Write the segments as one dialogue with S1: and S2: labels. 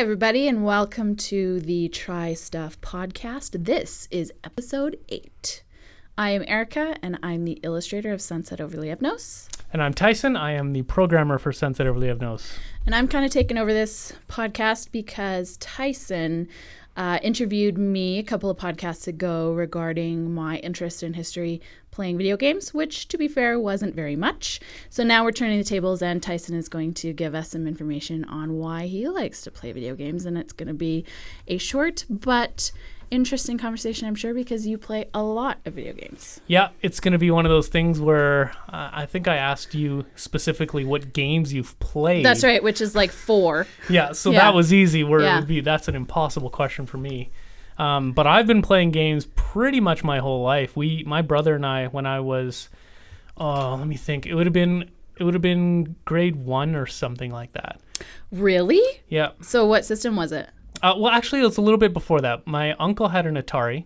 S1: Hi, everybody, and welcome to the Try Stuff podcast. This is episode 8. I am Erica, and I'm the illustrator of Sunset Over Lievnos.
S2: And I'm Tyson. I am the programmer for Sunset Over Lievnos.
S1: And I'm kind of taking over this podcast because Tyson interviewed me a couple of podcasts ago regarding my interest in history playing video games, which, to be fair, wasn't very much. So now we're turning the tables, and Tyson is going to give us some information on why he likes to play video games. And it's going to be a short but interesting conversation, I'm sure, because you play a lot of video games.
S2: Yeah, it's going to be one of those things where I think I asked you specifically what games you've played.
S1: That's right, which is like 4.
S2: Yeah, so that was easy, where it would be, that's an impossible question for me. But I've been playing games pretty much my whole life. My brother and I, when I was, let me think, it would have been grade 1 or something like that. Really? Yeah.
S1: So what system was it?
S2: Well, actually, it was a little bit before that. My uncle had an Atari,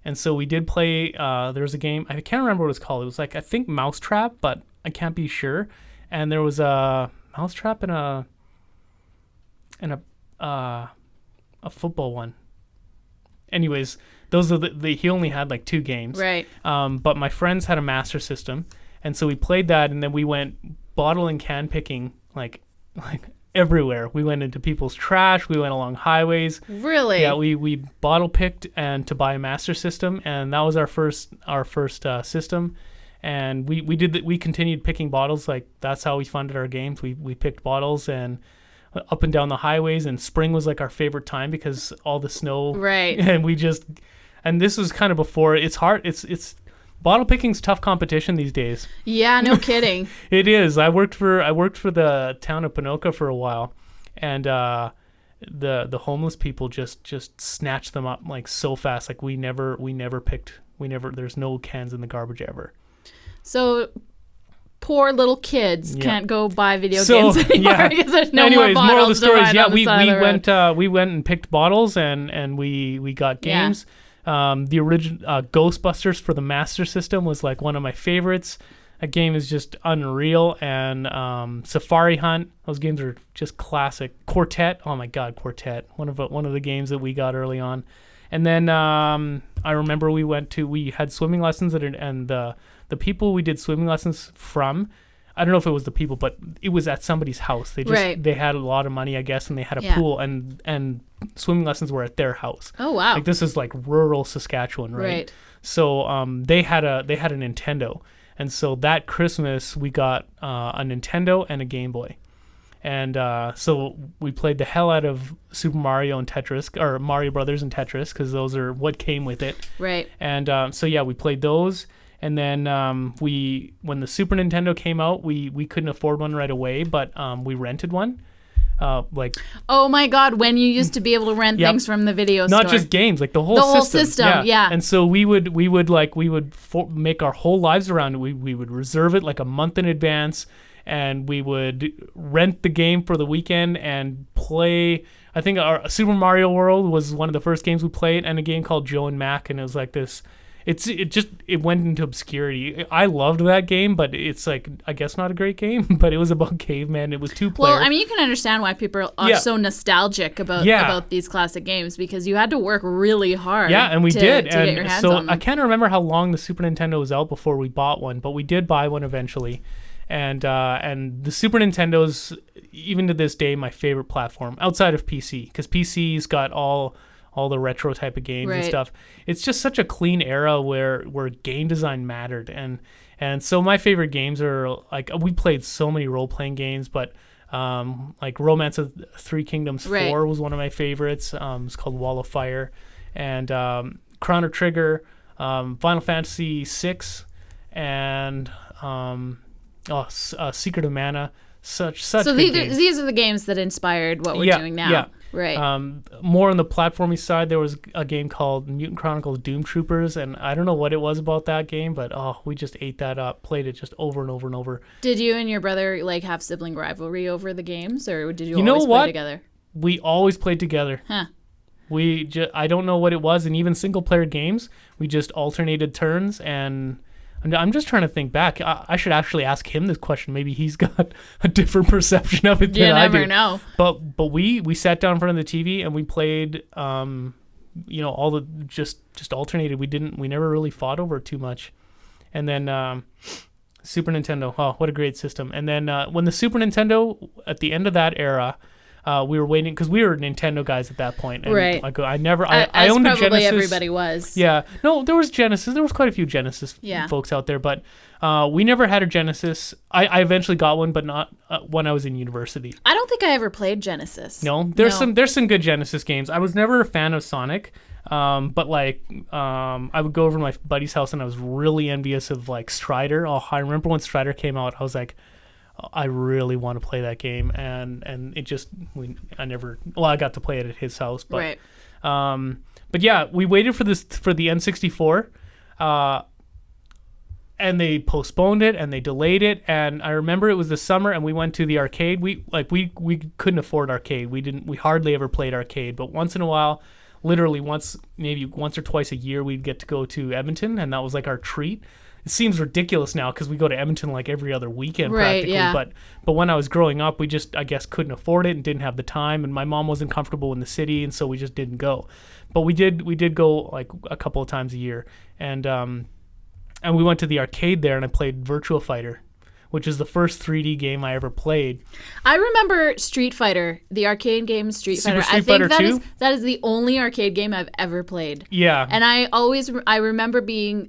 S2: and so we did play, there was a game, I can't remember what it was called. It was like, I think Mousetrap, but I can't be sure. And there was a Mousetrap and a football one. Anyways, those are he only had like 2 games.
S1: Right.
S2: But my friends had a Master System, and so we played that, and then we went bottle and can picking, like everywhere. We went into people's trash. We went along highways.
S1: Really?
S2: Yeah, we bottle picked and to buy a Master System, and that was our first system. And we continued picking bottles. Like, that's how we funded our games. We picked bottles and up and down the highways, and spring was like our favorite time because all the snow.
S1: Right.
S2: And this was kind of before. It's hard. It's bottle picking's tough competition these days.
S1: Yeah, no kidding.
S2: It is. I worked for the town of Ponoka for a while, and the homeless people just snatched them up like so fast. Like we never picked. There's no cans in the garbage ever.
S1: So poor little kids can't go buy video games anymore because there's no more bottles.
S2: Moral of the story is,
S1: we
S2: went and picked bottles and we got games. The original Ghostbusters for the Master System was like one of my favorites. That game is just unreal. And Safari Hunt, those games are just classic. Quartet, oh my God, Quartet, one of the games that we got early on. And then I remember we had swimming lessons and the people we did swimming lessons from, I don't know if it was the people, but it was at somebody's house. They had a lot of money, I guess, and they had a pool, and swimming lessons were at their house.
S1: Oh wow!
S2: Like, this is like rural Saskatchewan, right? So they had a Nintendo, and so that Christmas we got a Nintendo and a Game Boy, and so we played the hell out of Super Mario and Tetris, or Mario Brothers and Tetris, because those are what came with it. Right. And so we played those. And then when the Super Nintendo came out, we couldn't afford one right away, but we rented one. Oh my God! When you used to be able to rent things from the video store, not just games, like the whole system. Yeah. And so we would make our whole lives around it. We would reserve it like a month in advance, and we would rent the game for the weekend and play. I think our Super Mario World was one of the first games we played, and a game called Joe and Mac, and it was like this. It went into obscurity. I loved that game, but it's like, I guess not a great game, but it was about cavemen. It was 2-player.
S1: Well, I mean, you can understand why people are so nostalgic about these classic games, because you had to work really hard.
S2: Yeah, and we did.
S1: To get your hands on them.
S2: I can't remember how long the Super Nintendo was out before we bought one, but we did buy one eventually. And the Super Nintendo's, even to this day, my favorite platform outside of PC, because PC's got all the retro type of games and stuff. It's just such a clean era where game design mattered. And so my favorite games are, like, we played so many role-playing games, but like Romance of Three Kingdoms 4 was one of my favorites. It's called Wall of Fire. And Chrono Trigger, Final Fantasy 6, and Secret of Mana. Such so
S1: these are the games that inspired what we're doing now. Yeah. Right.
S2: More on the platformy side, there was a game called Mutant Chronicles Doom Troopers, and I don't know what it was about that game, but we just ate that up, played it just over and over and over.
S1: Did you and your brother like have sibling rivalry over the games, or did you always play together?
S2: We always played together.
S1: Huh.
S2: I don't know what it was, and even single player games, we just alternated turns, and And I'm just trying to think back. I should actually ask him this question. Maybe he's got a different perception of it than I do.
S1: You never know.
S2: But we sat down in front of the TV and we played. All the just alternated. We never really fought over it too much. And then Super Nintendo. Oh, what a great system. And then when the Super Nintendo, at the end of that era, we were waiting because we were Nintendo guys at that point. And
S1: right.
S2: I owned a Genesis.
S1: Everybody was.
S2: Yeah. No, there was Genesis. There was quite a few Genesis folks out there, but we never had a Genesis. I eventually got one, but not when I was in university.
S1: I don't think I ever played Genesis.
S2: No, there's some good Genesis games. I was never a fan of Sonic. But I would go over to my buddy's house and I was really envious of like Strider. Oh, I remember when Strider came out, I was like, I really want to play that game, and it just I got to play it at his house, but
S1: right.
S2: But yeah, we waited for the N64, and they postponed it and they delayed it, and I remember it was the summer and we went to the arcade. We couldn't afford arcade. We hardly ever played arcade, but once in a while, literally maybe once or twice a year, we'd get to go to Edmonton, and that was like our treat. It seems ridiculous now because we go to Edmonton like every other weekend practically. Yeah. But when I was growing up, we just, I guess, couldn't afford it and didn't have the time, and my mom wasn't comfortable in the city, and so we just didn't go. But we did go like a couple of times a year, and we went to the arcade there, and I played Virtua Fighter, which is the first 3D game I ever played.
S1: I remember Street Fighter, the arcade game Street Fighter.
S2: Street Fighter 2?
S1: That is the only arcade game I've ever played.
S2: Yeah.
S1: And I remember being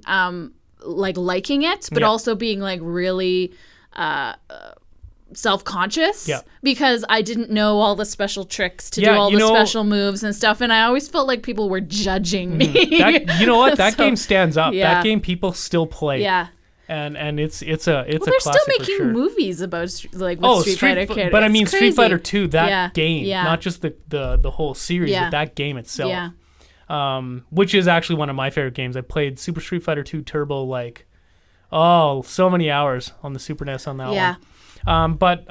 S1: liking it, but also being like really self-conscious because I didn't know all the special tricks to do all the special moves and stuff, and I always felt like people were judging me.
S2: You know what? That game stands up. Yeah. That game people still play.
S1: Yeah.
S2: And it's a
S1: they're
S2: classic
S1: still making
S2: for sure.
S1: movies about Street Fighter.
S2: But I mean,
S1: crazy.
S2: Street Fighter 2, that game, not just the whole series, but that game itself.
S1: Yeah.
S2: Which is actually one of my favorite games. I played Super Street Fighter 2 Turbo so many hours on the Super NES on that one. But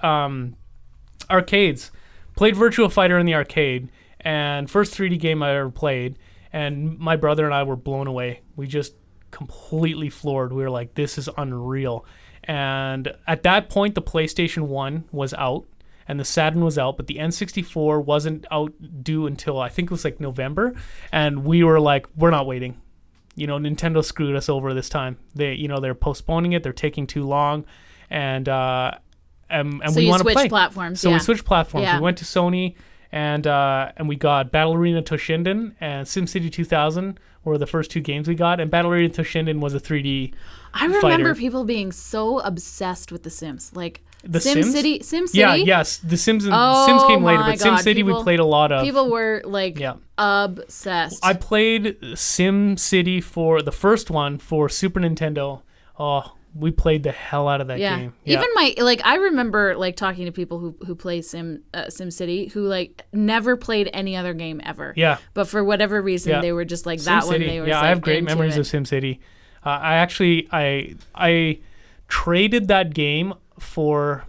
S2: arcades. Played Virtua Fighter in the arcade, and first 3D game I ever played, and my brother and I were blown away. We just completely floored. We were like, this is unreal. And at that point, the PlayStation 1 was out, and the Saturn was out, but the N64 wasn't out due until I think it was like November, and we were like, we're not waiting. Nintendo screwed us over this time. They're postponing it. They're taking too long, and we want to play. So
S1: you switched platforms.
S2: So we switched platforms. Yeah. We went to Sony, and we got Battle Arena Toshinden and SimCity 2000 were the first two games we got, and Battle Arena Toshinden was a 3D
S1: I remember
S2: fighter.
S1: People being so obsessed with The Sims, like
S2: the Sims.
S1: SimCity.
S2: Yeah, yes, The Sims. Sims came later, but SimCity we played a lot of.
S1: People were like obsessed.
S2: I played SimCity for the first one for Super Nintendo. Oh, we played the hell out of that game. Yeah.
S1: Even I remember talking to people who play SimCity who never played any other game ever.
S2: Yeah.
S1: But for whatever reason they were just like that one. They were
S2: I have great memories of SimCity. I traded that game for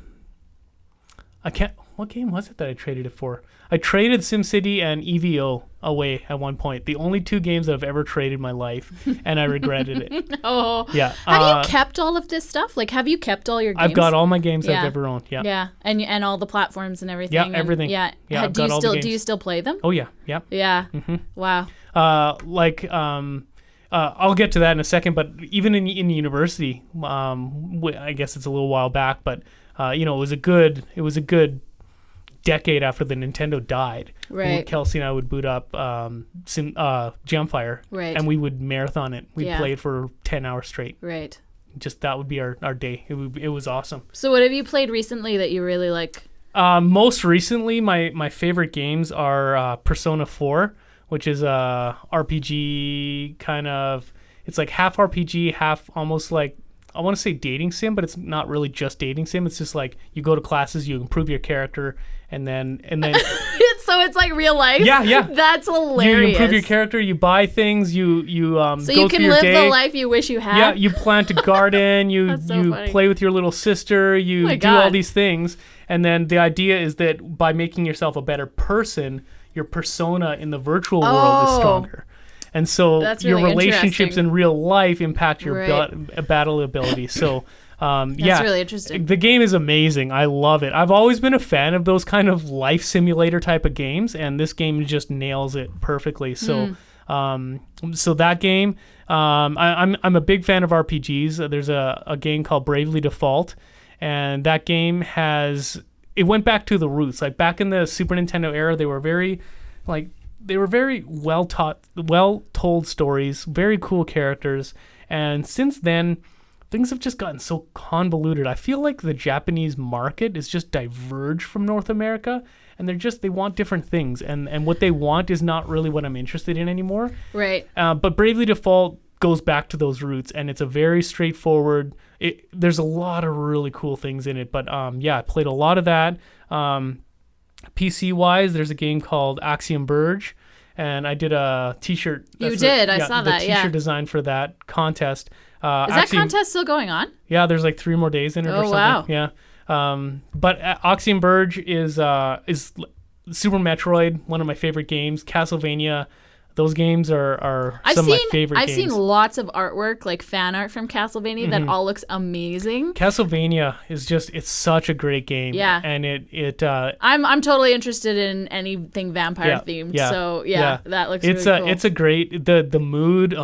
S2: what game was it that I traded it for? I traded SimCity and EVO away at one point. The only two games that I've ever traded in my life, and I regretted it.
S1: Oh.
S2: Yeah.
S1: Have you kept all of this stuff? Have you kept all your games?
S2: I've got all my games I've ever owned. Yeah.
S1: Yeah. And all the platforms and everything.
S2: Yeah, everything.
S1: Yeah.
S2: Yeah.
S1: Do you still play them?
S2: Oh yeah. Yeah.
S1: Yeah.
S2: Mm-hmm.
S1: Wow.
S2: I'll get to that in a second, but even in university, I guess it's a little while back, but it was a good decade after the Nintendo died.
S1: Right.
S2: Kelsey and I would boot up Gemfire,
S1: right,
S2: and we would marathon it. We'd play it for 10 hours straight.
S1: Right.
S2: Just that would be our day. It was awesome.
S1: So what have you played recently that you really like?
S2: Most recently, my favorite games are Persona 4, which is a RPG kind of. It's like half RPG, half almost like, I want to say dating sim, but it's not really just dating sim. It's just like you go to classes, you improve your character, and then
S1: so it's like real life.
S2: Yeah.
S1: That's hilarious.
S2: You improve your character, you buy things, you
S1: so
S2: go
S1: you can
S2: through your
S1: live
S2: day.
S1: The life you wish you had.
S2: Yeah, you plant a garden, you play with your little sister, you do all these things, and then the idea is that by making yourself a better person, your persona in the virtual world is stronger. And so
S1: That's
S2: your
S1: really
S2: relationships
S1: interesting.
S2: in real life impact your
S1: Right.
S2: battle ability. So
S1: That's really interesting.
S2: the game is amazing. I love it. I've always been a fan of those kind of life simulator type of games, and this game just nails it perfectly. So so that game, I'm a big fan of RPGs. There's a game called Bravely Default, and that game it went back to the roots. Like back in the Super Nintendo era, they were very well told stories, very cool characters, and since then things have just gotten so convoluted. I feel like the Japanese market is just diverged from North America, and they want different things, and what they want is not really what I'm interested in anymore.
S1: Right.
S2: But Bravely Default goes back to those roots, and it's a very straightforward. There's a lot of really cool things in it, but I played a lot of that. PC wise, there's a game called Axiom Verge, and I did a T-shirt.
S1: You did. I saw that.
S2: The T-shirt design for that contest.
S1: Is that contest still going on?
S2: Yeah, there's like 3 more days in it or something.
S1: Wow.
S2: Yeah. But Axiom Verge is Super Metroid, one of my favorite games. Castlevania, those games are some of my favorite games.
S1: I've seen lots of artwork, like fan art from Castlevania, that all looks amazing.
S2: Castlevania is it's such a great game.
S1: Yeah.
S2: And
S1: I'm totally interested in anything vampire themed.
S2: Yeah,
S1: so that looks
S2: really
S1: cool.
S2: It's a great the mood,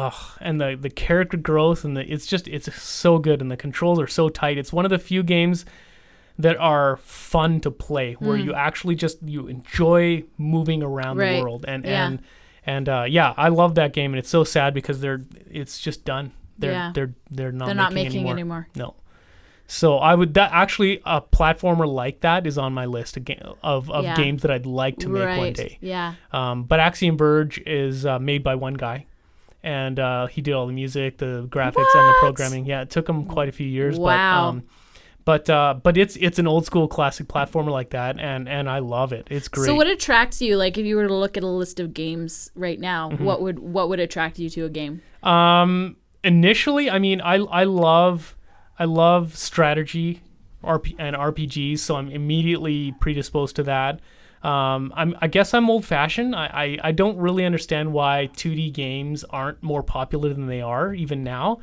S2: and the character growth, and it's so good, and the controls are so tight. It's one of the few games that are fun to play, where you actually you enjoy moving around the world, and I love that game, and it's so sad because it's just done. They're not making anymore. No. So actually a platformer like that is on my list of games that I'd like to make one day.
S1: Yeah.
S2: But Axiom Verge is made by one guy, and he did all the music, the graphics, and the programming. Yeah, it took him quite a few years.
S1: Wow.
S2: But it's an old school classic platformer like that, and I love it. It's great.
S1: So what attracts you? Like if you were to look at a list of games right now, what would attract you to a game?
S2: Initially, I mean, I love strategy and RPGs, so I'm immediately predisposed to that. I guess I'm old fashioned. I don't really understand why 2D games aren't more popular than they are even now.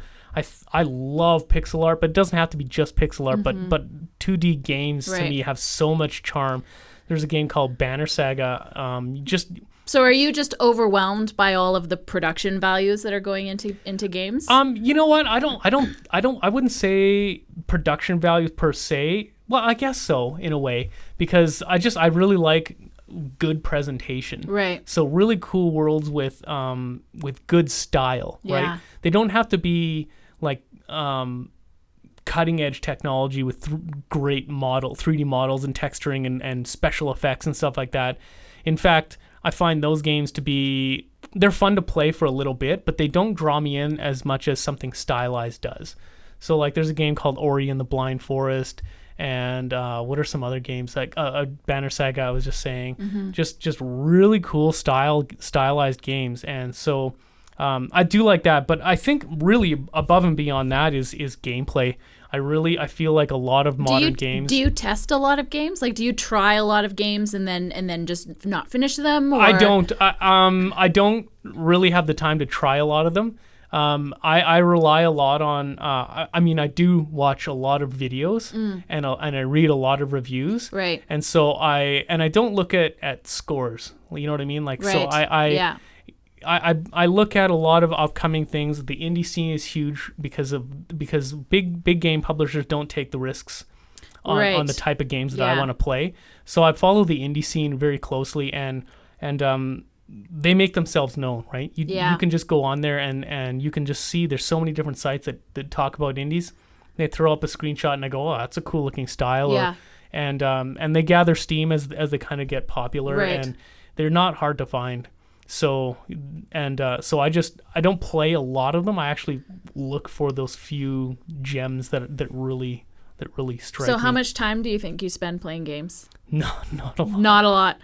S2: I love pixel art, but it doesn't have to be just pixel art. But 2D games to me have so much charm. There's a game called Banner Saga.
S1: So are you just overwhelmed by all of the production values that are going into games?
S2: You know what? I wouldn't say production values per se. Well, I guess so in a way, because I really like good presentation.
S1: Right.
S2: So really cool worlds with good style, right? They don't have to be like cutting edge technology with great 3D models and texturing and special effects and stuff like that. In fact, I find those games they're fun to play for a little bit, but they don't draw me in as much as something stylized does. So like there's a game called Ori and the Blind Forest, and what are some other games like Banner Saga I was just saying, just really cool stylized games. And so I do like that, but I think really above and beyond that is gameplay. I feel like a lot of modern games.
S1: Do you test a lot of games? Like, do you try a lot of games and then just not finish them? Or?
S2: I don't. I don't really have the time to try a lot of them. I rely a lot on. I do watch a lot of videos and I read a lot of reviews.
S1: Right.
S2: And so I don't look at scores. You know what I mean? Like so I look at a lot of upcoming things. The indie scene is huge because big game publishers don't take the risks on the type of games that I want to play. So I follow the indie scene very closely, and they make themselves known, right? You can just go on there and you can just see there's so many different sites that talk about indies. They throw up a screenshot and I go, oh, that's a cool looking style.
S1: Yeah.
S2: And they gather steam as they kind of get popular, and they're not hard to find. So I don't play a lot of them. I actually look for those few gems that really strike me.
S1: So how much time do you think you spend playing games?
S2: No, not a lot.
S1: Not a lot.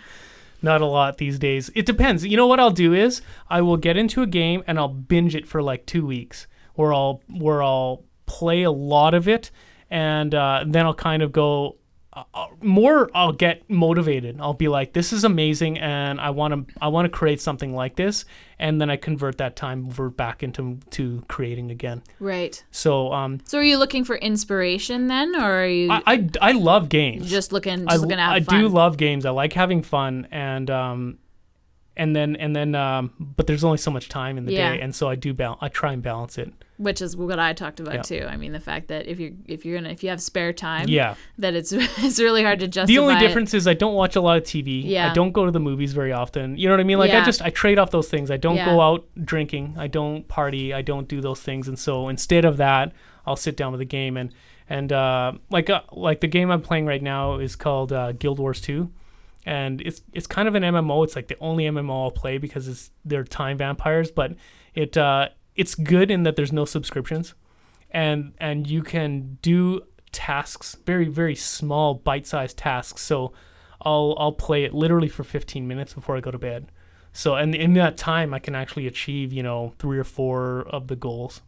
S2: Not a lot these days. It depends. You know what I'll do is I will get into a game and I'll binge it for like 2 weeks, where I'll play a lot of it, and then I'll kind of go, more I'll get motivated. I'll be like, this is amazing, and I want to create something like this, and then I convert that time over back into creating again.
S1: Right.
S2: So
S1: so are you looking for inspiration then, or are you?
S2: I love games.
S1: Just looking to have fun.
S2: I do love games. I like having fun, and then but there's only so much time in the day, and so I try and balance it.
S1: Which is what I talked about too. I mean, the fact that if you have spare time, that it's really hard to justify.
S2: The only difference is I don't watch a lot of TV.
S1: Yeah.
S2: I don't go to the movies very often. You know what I mean? Like I trade off those things. I don't go out drinking. I don't party. I don't do those things. And so instead of that, I'll sit down with a game and like the game I'm playing right now is called Guild Wars 2. And it's kind of an MMO. It's like the only MMO I'll play because they're time vampires, but it's good in that there's no subscriptions, and you can do tasks, very, very small bite-sized tasks. So I'll play it literally for 15 minutes before I go to bed. So and in that time I can actually achieve 3 or 4 of the goals.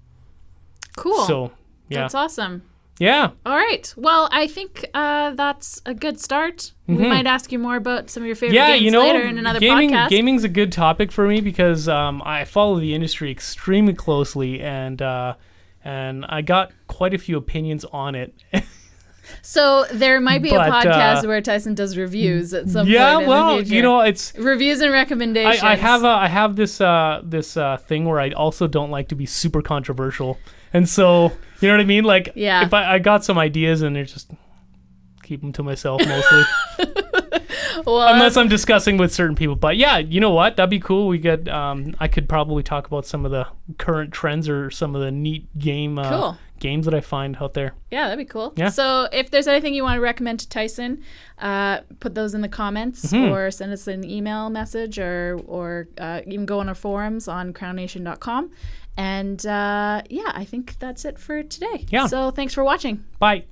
S1: Cool.
S2: So yeah,
S1: that's awesome.
S2: Yeah.
S1: All right. Well, I think that's a good start. Mm-hmm. We might ask you more about some of your favorite games later in another podcast.
S2: Gaming's a good topic for me because I follow the industry extremely closely, and I got quite a few opinions on it.
S1: So there might be a podcast where Tyson does reviews at some point. Yeah, well,
S2: it's
S1: reviews and recommendations.
S2: I have this thing where I also don't like to be super controversial, and so you know what I mean. Like, if I got some ideas and they're just keep them to myself mostly. Well, unless I'm discussing with certain people. But yeah, you know what? That'd be cool. We could I could probably talk about some of the current trends or some of the neat games that I find out there.
S1: Yeah, that'd be cool.
S2: Yeah.
S1: So if there's anything you want to recommend to Tyson, put those in the comments or send us an email message or even go on our forums on crownnation.com. And I think that's it for today.
S2: Yeah.
S1: So thanks for watching.
S2: Bye.